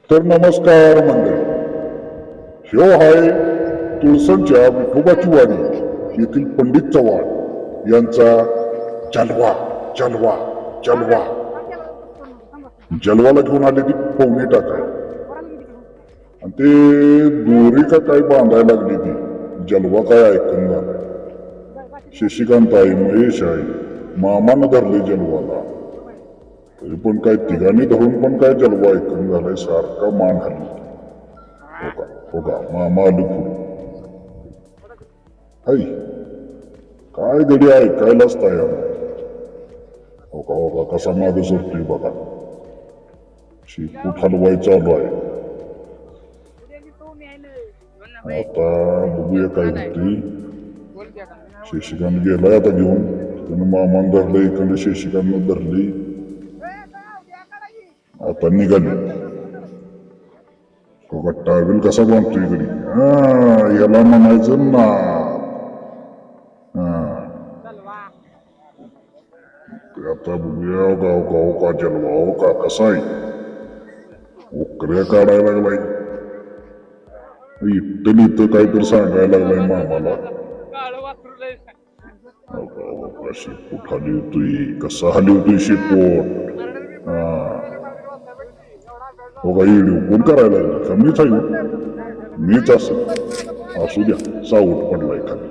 तर नमस्कार मंडळी, ह्यो आहे तुळसणच्या विठोबाची वाडी येथील पंडित चव्हाण यांचा जलवा जलवा जलवा. जलवाला घेऊन आले ती पवनी टाकाय आणि ते दोरी का काय बांधायला लागली ती. जलवा काय ऐकून झालाय. शशिकांत आहे, महेश आहे, मामानं धरले जलवाला. तरी पण काय तिघांनी धरून पण काय जलवा ऐकून झालाय. सारखा मान हल्ली. हो का मामा आली पुढे. हाय काय गडी ऐकायलाच तयार. हो का कसा मागे सरतोय बघा. शेपूट हलवाय चालू आहे. आता बघूया काय होती. शशिकांत गेलाय आता घेऊन. त्यानं मामान धरलं, इकडनं शशिकांतनं धरली. आता निघाली. तो टावेल कसा बांधतोय इकडे. याला म्हणायचं ना. आता बघूया गाव का जलवा का कसा आहे. उकऱ्या काढायला लागलाय. इथं काहीतरी सांगायला लागलाय मामाला. शेपूट हली होतोय. कसा हली होतोय शेपूट. हो का व्हिडिओ कोण करायला लागला का. मीच आहे. मीच असू द्या. सावट पडलाय खाली.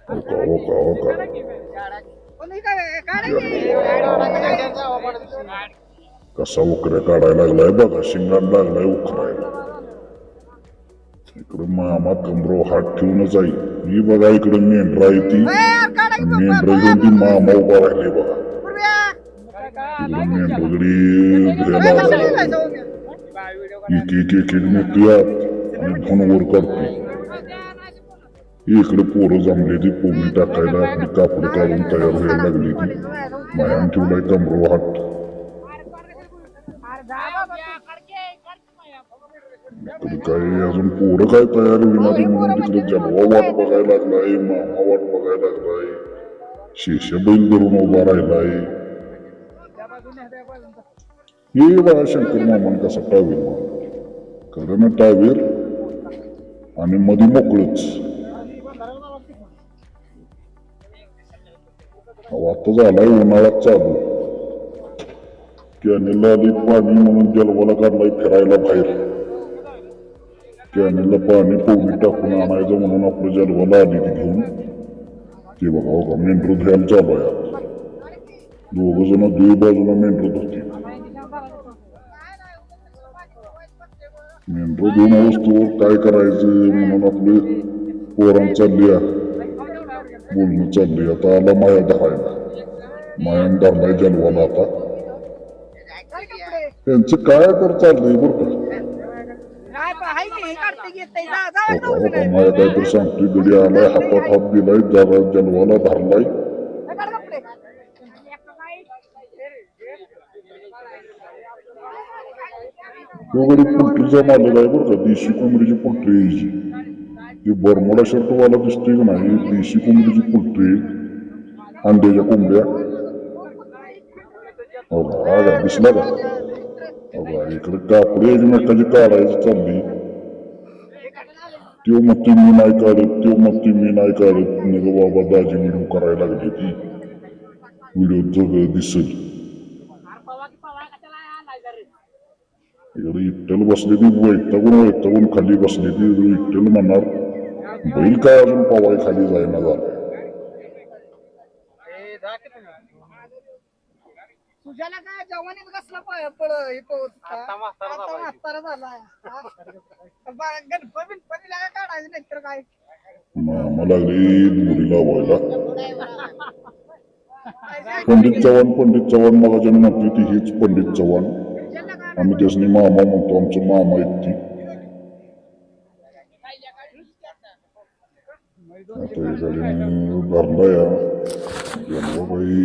हो का कसा उकऱ्या काढायला लागलाय बघा. शिंगाला लागलाय उकरायला. इकडं मामा कमरो हात ठेवूनच आहे. ही बघा इकडे मेंढरा आहे ती. मेंढरा घेऊन ती मामा उभा राहिले बघा. इकडे मेंढरगडी एक नेतोयात आणि धनवर करतोय. इकडे पोरं जमले ती पोळी टाकायला. आपली कापड काढून तयार व्हायला लागली ती. मायान ठेवलाय कमरो हात. काय अजून पोरं काय तयार होईना ती म्हणून तिकडे जलवा वाट बघायला लागलाय. मामा वाट बघायला लागलाय. शेषा बैल धरून उभा राहिलाय. हे बघा शंकर मामान कसा टावेल कडनं टावेल आणि मध्ये मोकळच. आता झालाय उन्हाळ्यात चालू. कॅनेलला आली पाणी म्हणून जलवाला काढलाय फिरायला बाहेर. कॅनेलला पाणी पोळी टाकून आणायचं म्हणून आपलं जलवाला आली ती घेऊन. ते बघा मेंढरू धुयाला चालू आहे. दोघ जण दुई बाजूला मेंढरू धुते. मेंढरू दोन वस्तूवर काय करायचं म्हणून आपले पोरांना चालली बोलणं चालली. आता आला माया धरायला. मायान धरलाय जलवाला आता. त्यांचं काय तर चाललंय बरं का. माया काहीतरी सांगतोय. गडी आलाय हातात हात दिलाय. जलवाला धरलाय. तो गडी पोल्ट्रीचा मालक आहे बरं का. देशी कोंबडीची पोल्ट्री यायची. ती बरमोडा शर्टवाला दिसतोय का नाही. देशी कोंबडीची पोल्ट्री. अंड्याच्या कोंबड्या. हो का दिसला का. इकडे कापडे एकमेकाची काढायची चालली. त्यो म्हणते मी नाही काढत. त्यो म्हणते मी नाही काढत. मग बाबा दाजी व्हिडिओ करायला लागली ती. व्हिडिओ सगळं दिसेल. इकडे इट्टल बसली ती. वैतागून खाली बसली ती. इट्टल म्हणणार बैल काय अजून पवाय खाली जायना झाला. तुझ्याला काय जवानीत कसला गणपतीला काढायचं नाही तर काय. मला लागली दोरी लावायला. पंडित चव्हाण मला ज्यांनी म्हणते ती हीच पंडित चव्हाण. आम्ही त्यासनी मामा म्हणतो. आमचं मामा आहेत ती. आता एखाद्याने धरला या बाई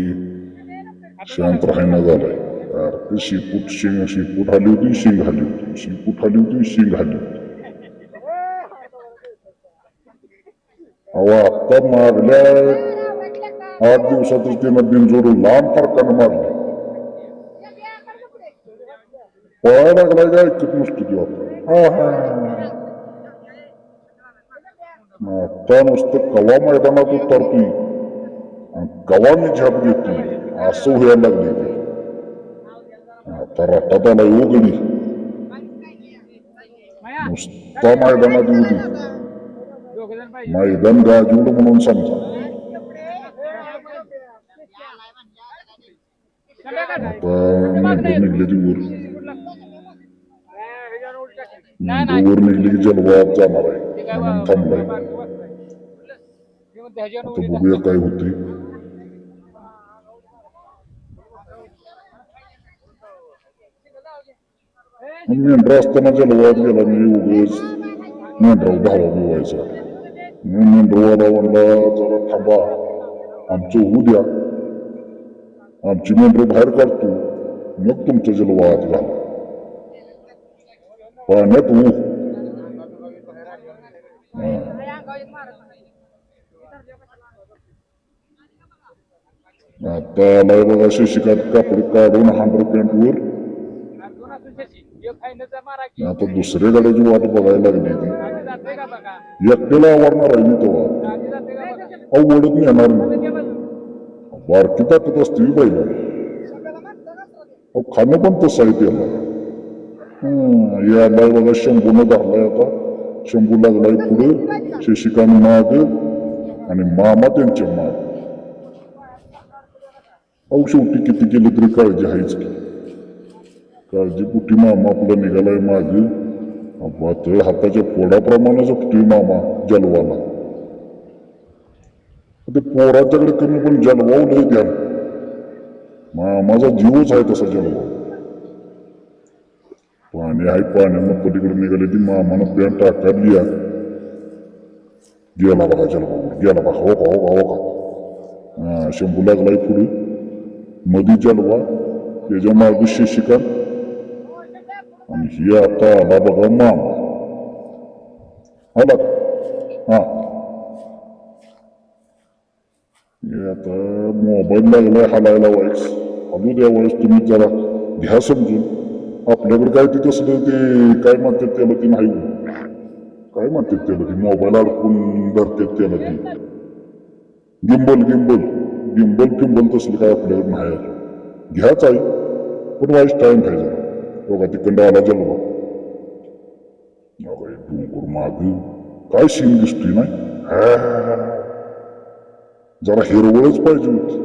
शांत राहायला झालाय. ते शेपूट हली होती. शिंग हली होती. शेपूट हली होती. शिंग हली होती. आता मागल्या 8 दिवसातच त्यानं बिनजोड लांब फरकानं मारली. पळायला लागलाय का ऐकत नसतो तू आता आता नुसतं कवा मैदानात उतरतोय आणि कवा मी झेप घेतोय असं व्हायला लागले ते आता रटात आला येऊ गडी नुसता मैदानात येऊ दे मैदान गाजवलं म्हणून समजा आता मेंढर निघले ती वर वर निघली की जलवात जाणार आहे म्हणून थांबलाय आता बघूया काय होते मेंढरा असताना जलवात गेला मी उगाच मेंढराव धावा बिवायचा मेंढरवाला म्हणला जरा थांबा आमचं होऊ द्या आमची मेंढर बाहेर काढतो मग तुमचं जलवात घाला पाण्यात आता आलाय बघा शशिकांत कापड काढून 100 वर आता दुसऱ्या गाड्याची वाट बघायला लागली ती एकट्याला आवडणार आहे मी तेव्हा ओढत नेणार नाही बारकी ताकद असते पहिला खाणं पण तसं आहे त्याला यालाय बघा शंभूनं धरलाय आता शंभू लागलाय पुढे शशिकांत माग आणि मामा त्यांच्या माग शेवटी किती केलं तरी काळजी आहेच की काळजी कुठे मामा आपला निघालाय मागे पातळ हाताच्या पोडाप्रमाणे जपतोय मामा जलवाला ते पोराच्याकडे कमी पण जलवाव लय द्या मामाचा जीवच आहे तसा जलवा पाणी आहे पाण्यानं पलीकडे निघाले ती मामानं पॅन टाकाली गेला बघा जलवावर गेला बघा हो का हो का हो का शंभू लागलाय पुढे मधी जलवा त्याच्या मागे शशिकांत आणि ही आता आला बघा मामा आला हा आता मोबाईल लागलाय हालायला वाईस हलू द्या वाईस तुम्ही जरा घ्या समजून आपल्याकडे काय ते तसलं ते काय म्हणतात त्याला ती नाही काय म्हणतात त्याला ती मोबाईल अडकून धरतात त्याला ती गिंबल गिंबल गिंबल फिंबल तसलं काय आपल्याकडे नाही घ्याच आहे पण वाईस टाइम खायचा बघा तिकडं आला जलवा डोंगर माग काय सीन दिसतोय नाही जरा हिरवळच पाहिजे होती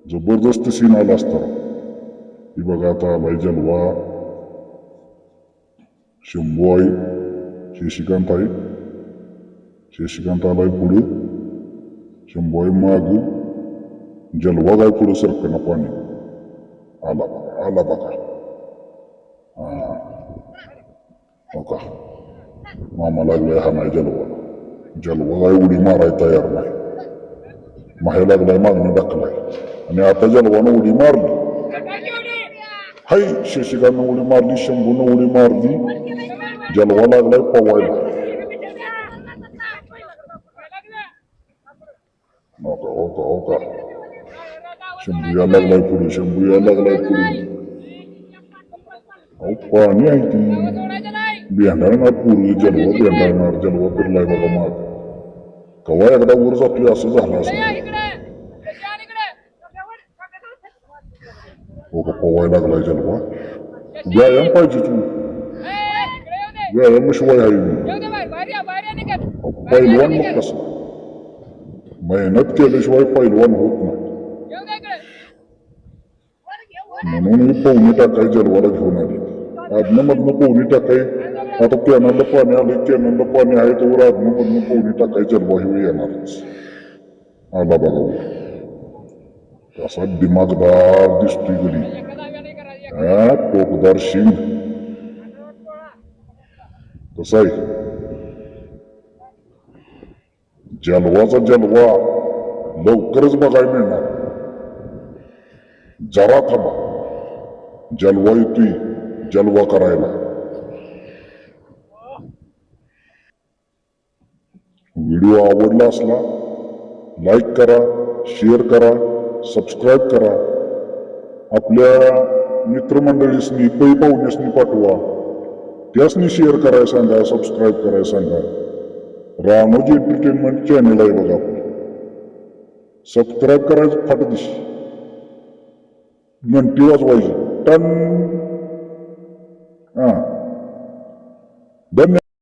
जबरदस्त सीन आला असता ही बघा आता आलाय जलवा शंभू आहे शशिकांत आहे शशिकांत आलाय पुढे शंभू आहे माग जलवा काय पुढे सरकना पाणी आला बघा बघा मामा लागलाय हा नाही जलवा काय उडी माराय तयार नाही माहे लागलाय मागणं टाकलाय आणि आता जलवानं उडी मारली हाय शशिकांतनं उडी मारली शंभूनं उडी मारली जलवा लागलाय पवायला हो का शंभू या लागलाय पुढे शंभू या लागलाय पुढे पाणी आहे ती भेंडाळणार पूर्वी जलवा भेंडाळणार जलवा फिरलाय बघा माग कवा एकदा वर जातोय असं झालं असं हो का पवायला लागलाय जलवा व्यायाम पाहिजे तू व्यायामाशिवाय आहे पैलवान मग कसं मेहनत केल्याशिवाय पैलवान होत नाही म्हणून मी पोहणी टाकाय जलवाला घेऊन आली आदनं मधनं पोहणी टाकाय आता कॅनलला पाणी आले कॅनलला पाणी आहे तर आदनं मधनं पोहणी टाकाय जलवा हे येणारच आला बघा कसा दिमागदार दिसतोय गडी टोकदार शिंग कसा आहे जलवाचा जलवा लवकरच बघायला मिळणार जरा थांबा जलवा येतोय जलवा करायला व्हिडिओ आवडला असला लाईक करा शेअर करा सबस्क्राईब करा आपल्या मित्रमंडळीसनी पै पाहुण्यासनी पाठवा, त्यासनी शेअर करायला सांगा, सबस्क्राईब करायला सांगा. रामोजी एंटरटेनमेंट चॅनल आहे बघा आपलं. सबस्क्राईब करायचं फाट दिशी, घंटी वाजवायची टन. हा